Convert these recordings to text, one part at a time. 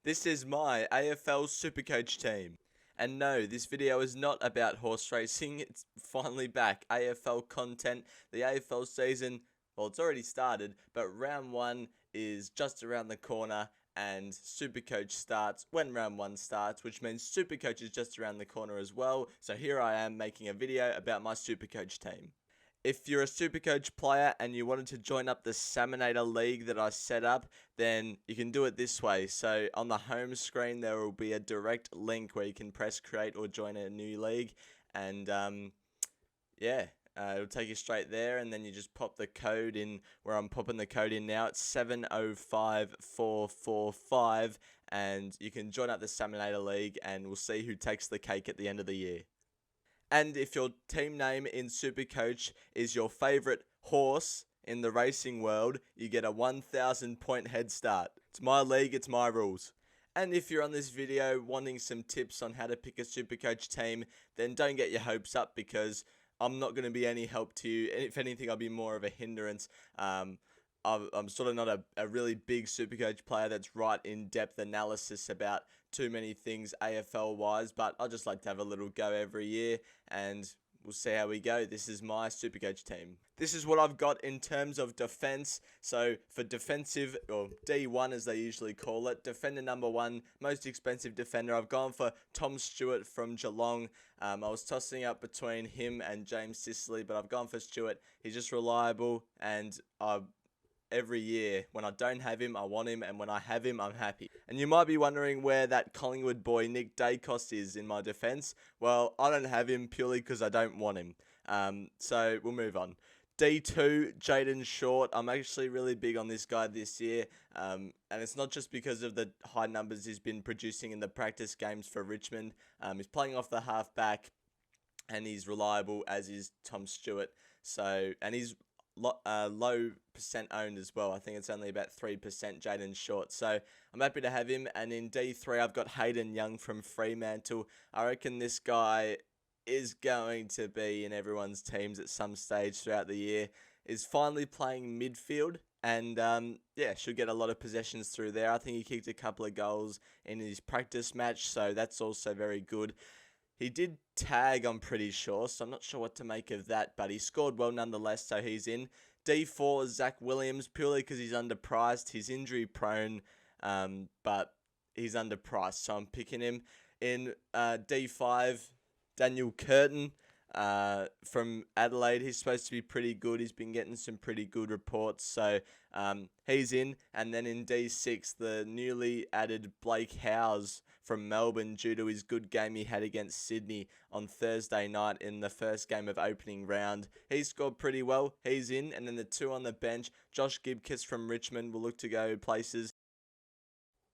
This is my AFL Supercoach team. And no, this video is not about horse racing. It's finally back. AFL content. The AFL season, well, it's already started, but round one is just around the corner and Supercoach starts when round one starts, which means Supercoach is just around the corner as well. So here I am making a video about my Supercoach team. If you're a Supercoach player and you wanted to join up the Salmonator League that I set up, then you can do it this way. So on the home screen, there will be a direct link where you can press create or join a new league. And it'll take you straight there, and then you just pop the code in where I'm popping the code in now. It's 705445, and you can join up the Salmonator League, and we'll see who takes the cake at the end of the year. And if your team name in Supercoach is your favourite horse in the racing world, you get a 1,000 point head start. It's my league, it's my rules. And if you're on this video wanting some tips on how to pick a Supercoach team, then don't get your hopes up because I'm not going to be any help to you. If anything, I'll be more of a hindrance. I'm sort of not a really big Supercoach player that's right in-depth analysis about too many things AFL-wise, but I just like to have a little go every year, and we'll see how we go. This is my Supercoach team. This is what I've got in terms of defense. So for defensive, or D1 as they usually call it, defender number one, most expensive defender, I've gone for Tom Stewart from Geelong. I was tossing up between him and James Sicily, but I've gone for Stewart. He's just reliable, and every year, when I don't have him, I want him, and when I have him, I'm happy. And you might be wondering where that Collingwood boy, Nick Daicos, is in my defence. Well, I don't have him purely because I don't want him. So we'll move on. D2, Jayden Short. I'm actually really big on this guy this year, and it's not just because of the high numbers he's been producing in the practice games for Richmond. He's playing off the halfback, and he's reliable, as is Tom Stewart. And he's low percent owned as well. I think it's only about 3% Jayden Short. So I'm happy to have him. And in D3, I've got Hayden Young from Fremantle. I reckon this guy is going to be in everyone's teams at some stage throughout the year. Is finally playing midfield. And should get a lot of possessions through there. I think he kicked a couple of goals in his practice match. So that's also very good. He did tag, I'm pretty sure, so I'm not sure what to make of that, but he scored well nonetheless, so he's in. D4, Zach Williams, purely because he's underpriced. He's injury prone, but he's underpriced, so I'm picking him. In D5, Daniel Curtin from Adelaide. He's supposed to be pretty good. He's been getting some pretty good reports, so he's in. And then in D6, the newly added Blake Howes from Melbourne due to his good game he had against Sydney on Thursday night in the first game of opening round. He scored pretty well. He's in. And then the two on the bench, Josh Gibkiss from Richmond will look to go places.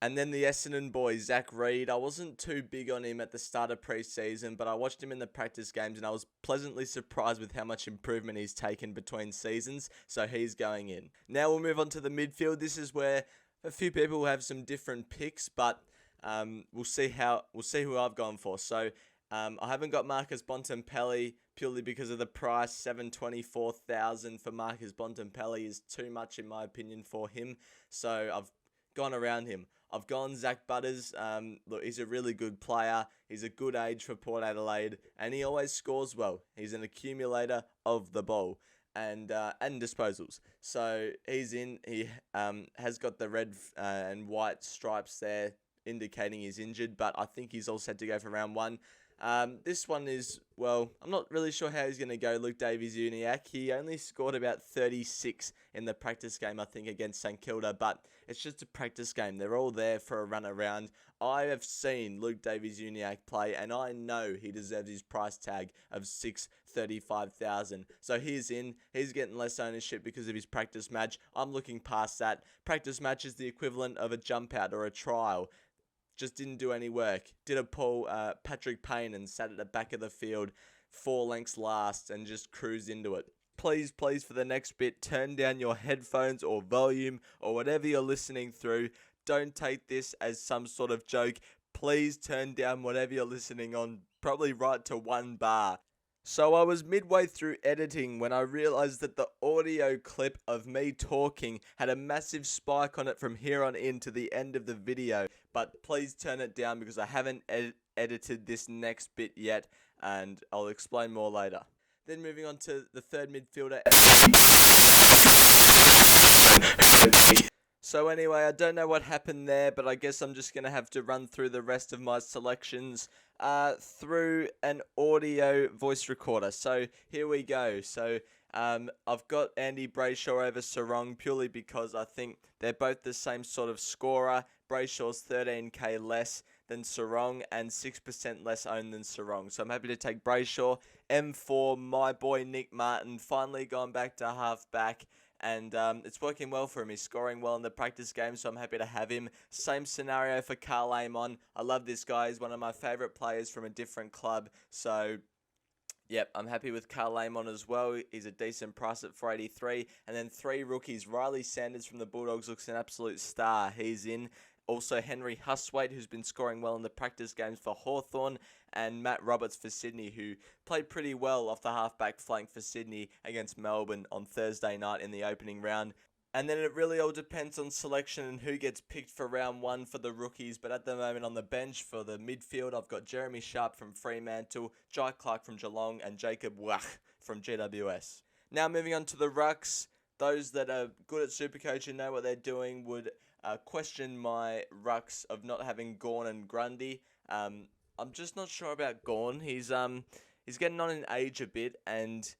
And then the Essendon boy, Zach Reid. I wasn't too big on him at the start of pre-season, but I watched him in the practice games and I was pleasantly surprised with how much improvement he's taken between seasons, so he's going in. Now we'll move on to the midfield. This is where a few people have some different picks, but we'll see who I've gone for. So I haven't got Marcus Bontempelli purely because of the price. $724,000 for Marcus Bontempelli is too much in my opinion for him, so I've gone around him. I've gone Zach Butters. Look, he's a really good player. He's a good age for Port Adelaide, and he always scores well. He's an accumulator of the ball and disposals. So he's in. He has got the red and white stripes there, indicating he's injured, but I think he's all set to go for round one. This one is, well, I'm not really sure how he's going to go, Luke Davies-Uniacke. He only scored about 36 in the practice game, I think, against St Kilda, but it's just a practice game. They're all there for a run around. I have seen Luke Davies-Uniacke play, and I know he deserves his price tag of $635,000. So he's in. He's getting less ownership because of his practice match. I'm looking past that. Practice match is the equivalent of a jump out or a trial. Just didn't do any work. Did a pull Patrick Payne and sat at the back of the field 4 lengths last and just cruised into it. Please, for the next bit, turn down your headphones or volume or whatever you're listening through. Don't take this as some sort of joke. Please turn down whatever you're listening on, probably right to 1 bar. So I was midway through editing when I realized that the audio clip of me talking had a massive spike on it from here on in to the end of the video. But please turn it down because I haven't edited this next bit yet, and I'll explain more later. Then moving on to the third midfielder. So anyway, I don't know what happened there, but I guess I'm just going to have to run through the rest of my selections through an audio voice recorder. So here we go. So I've got Andy Brayshaw over Sarong purely because I think they're both the same sort of scorer. Brayshaw's 13k less than Sarong and 6% less owned than Sarong. So I'm happy to take Brayshaw. M4, my boy Nick Martin, finally gone back to half-back. And it's working well for him. He's scoring well in the practice game, so I'm happy to have him. Same scenario for Karl Amon. I love this guy. He's one of my favourite players from a different club. So, yep, I'm happy with Karl Amon as well. He's a decent price at 483. And then 3 rookies. Riley Sanders from the Bulldogs looks an absolute star. He's in. Also, Henry Hustwaite, who's been scoring well in the practice games for Hawthorn, and Matt Roberts for Sydney, who played pretty well off the halfback flank for Sydney against Melbourne on Thursday night in the opening round. And then it really all depends on selection and who gets picked for round 1 for the rookies. But at the moment on the bench for the midfield, I've got Jeremy Sharp from Fremantle, Jai Clark from Geelong, and Jacob Wach from GWS. Now moving on to the rucks. Those that are good at Supercoach and know what they're doing would question my rucks of not having Gawn and Grundy. I'm just not sure about Gawn. He's getting on in age a bit, and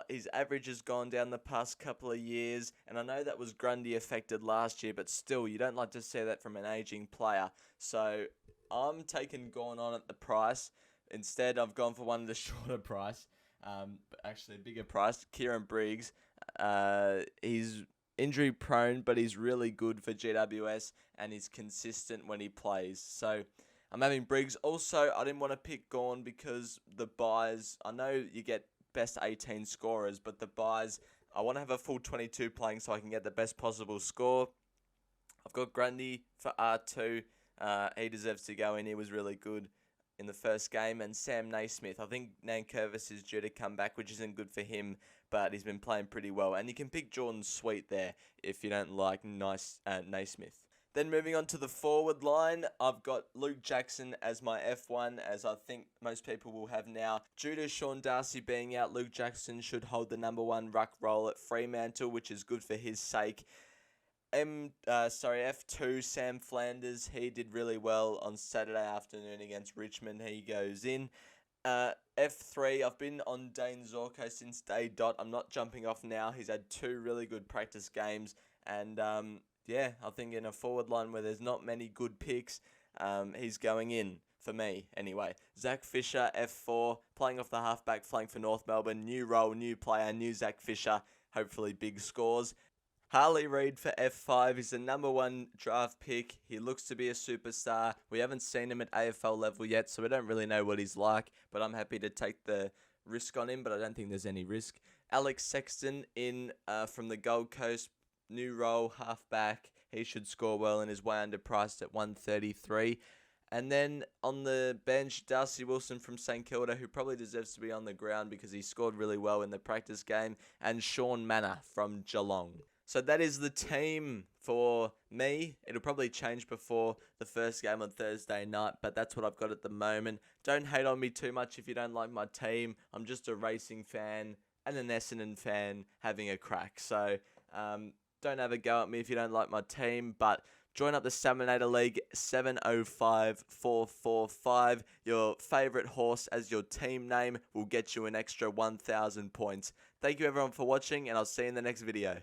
his average has gone down the past couple of years. And I know that was Grundy affected last year, but still, you don't like to see that from an aging player. So I'm taking Gawn on at the price. Instead, I've gone for one of the shorter price, but actually a bigger price. Kieran Briggs. He's injury prone, but he's really good for GWS and he's consistent when he plays. So I'm having Briggs. Also, I didn't want to pick Gawn because the buys, I know you get best 18 scorers, but the buys, I want to have a full 22 playing so I can get the best possible score. I've got Grundy for R2. He deserves to go in. He was really good in the first game. And Sam Naismith. I think Nankervis is due to come back, which isn't good for him, but he's been playing pretty well. And you can pick Jordan Sweet there if you don't like Naismith. Then moving on to the forward line, I've got Luke Jackson as my F1, as I think most people will have now. Due to Sean Darcy being out, Luke Jackson should hold the number 1 ruck role at Fremantle, which is good for his sake. F2, Sam Flanders, he did really well on Saturday afternoon against Richmond. He goes in. F3, I've been on Dane Zorko since day dot. I'm not jumping off now. He's had 2 really good practice games. And, yeah, I think in a forward line where there's not many good picks, he's going in for me anyway. Zach Fisher, F4, playing off the halfback flank for North Melbourne. New role, new player, new Zach Fisher. Hopefully big scores. Harley Reid for F5. He's the number 1 draft pick. He looks to be a superstar. We haven't seen him at AFL level yet, so we don't really know what he's like, but I'm happy to take the risk on him, but I don't think there's any risk. Alex Sexton in from the Gold Coast. New role, halfback. He should score well and is way underpriced at 133. And then on the bench, Darcy Wilson from St Kilda, who probably deserves to be on the ground because he scored really well in the practice game, and Sean Manor from Geelong. So that is the team for me. It'll probably change before the first game on Thursday night, but that's what I've got at the moment. Don't hate on me too much if you don't like my team. I'm just a racing fan and an Essendon fan having a crack. So don't have a go at me if you don't like my team, but join up the Staminator League 705445. Your favourite horse as your team name will get you an extra 1,000 points. Thank you everyone for watching, and I'll see you in the next video.